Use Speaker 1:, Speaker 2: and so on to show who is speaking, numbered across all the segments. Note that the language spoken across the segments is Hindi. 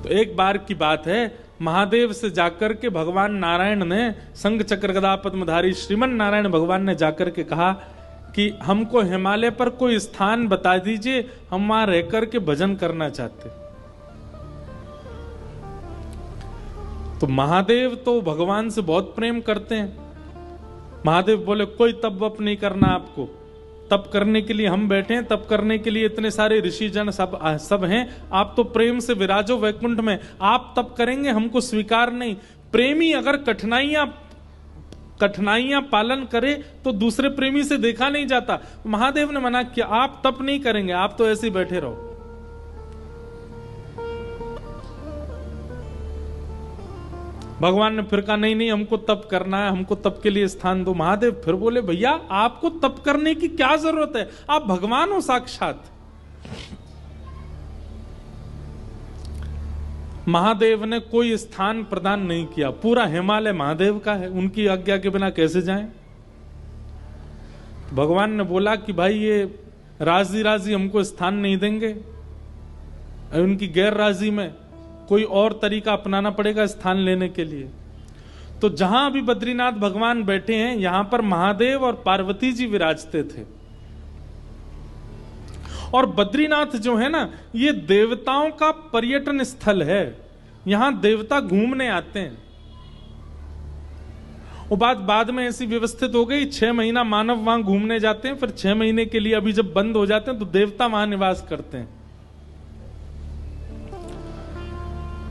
Speaker 1: तो एक बार की बात है, महादेव से जाकर के भगवान नारायण ने, शंख चक्र गदा पद्मधारी श्रीमन नारायण भगवान ने जाकर के कहा कि हमको हिमालय पर कोई स्थान बता दीजिए, हम वहां रहकर के भजन करना चाहते। तो महादेव तो भगवान से बहुत प्रेम करते हैं। महादेव बोले कोई तप वप नहीं करना आपको, तप करने के लिए हम बैठे हैं, तप करने के लिए इतने सारे ऋषि जन सब हैं, आप तो प्रेम से विराजो वैकुंठ में, आप तप करेंगे हमको स्वीकार नहीं। प्रेमी अगर कठिनाइयां पालन करे तो दूसरे प्रेमी से देखा नहीं जाता। महादेव ने मना किया, आप तप नहीं करेंगे, आप तो ऐसे ही बैठे रहो। भगवान ने फिर कहा नहीं नहीं, हमको तप करना है, हमको तप के लिए स्थान दो। महादेव फिर बोले भैया आपको तप करने की क्या जरूरत है, आप भगवान हो साक्षात। महादेव ने कोई स्थान प्रदान नहीं किया, पूरा हिमालय महादेव का है, उनकी आज्ञा के बिना कैसे जाएं। भगवान ने बोला कि भाई ये राजी राजी हमको स्थान नहीं देंगे, उनकी गैर राजी में कोई और तरीका अपनाना पड़ेगा स्थान लेने के लिए। तो जहां अभी बद्रीनाथ भगवान बैठे हैं, यहां पर महादेव और पार्वती जी विराजते थे। और बद्रीनाथ जो है ना, ये देवताओं का पर्यटन स्थल है, यहां देवता घूमने आते हैं। वो बात बाद में ऐसी व्यवस्थित हो गई, 6 महीना मानव वहां घूमने जाते हैं, फिर 6 महीने के लिए अभी जब बंद हो जाते हैं तो देवता वहां निवास करते हैं।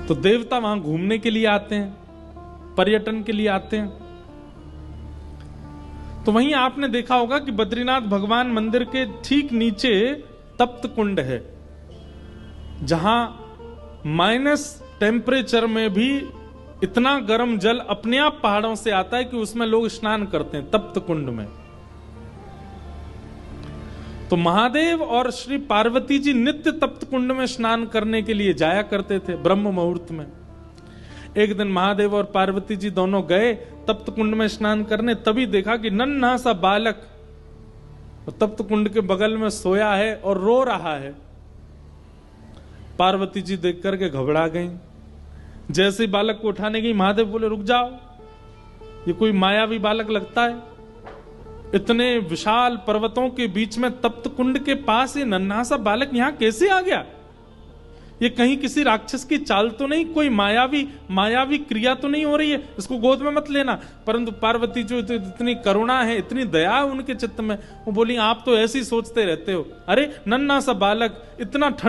Speaker 1: तो देवता वहां घूमने के लिए आते हैं, पर्यटन के लिए आते हैं। तो वहीं आपने देखा होगा कि बद्रीनाथ भगवान मंदिर के ठीक नीचे तप्त कुंड है, जहां माइनस टेम्परेचर में भी इतना गर्म जल अपने आप पहाड़ों से आता है कि उसमें लोग स्नान करते हैं तप्त कुंड में। तो महादेव और श्री पार्वती जी नित्य तप्त कुंड में स्नान करने के लिए जाया करते थे ब्रह्म मुहूर्त में। एक दिन महादेव और पार्वती जी दोनों गए तप्त कुंड में स्नान करने, तभी देखा कि नन्हा सा बालक तप्त कुंड के बगल में सोया है और रो रहा है। पार्वती जी देख करके घबरा गई। जैसे ही बालक को उठाने गई, महादेव बोले रुक जाओ, ये कोई मायावी बालक लगता है, इतने विशाल पर्वतों के बीच में तप्त कुंड के पास ये नन्हा सा बालक यहां कैसे आ गया? ये कहीं किसी राक्षस की चाल तो नहीं, कोई मायावी क्रिया तो नहीं हो रही है, इसको गोद में मत लेना। परंतु पार्वती जो इतनी करुणा है, इतनी दया है उनके चित्त में, वो बोली आप तो ऐसे ही सोचते रहते हो, अरे नन्हा सा बालक इतना ठंड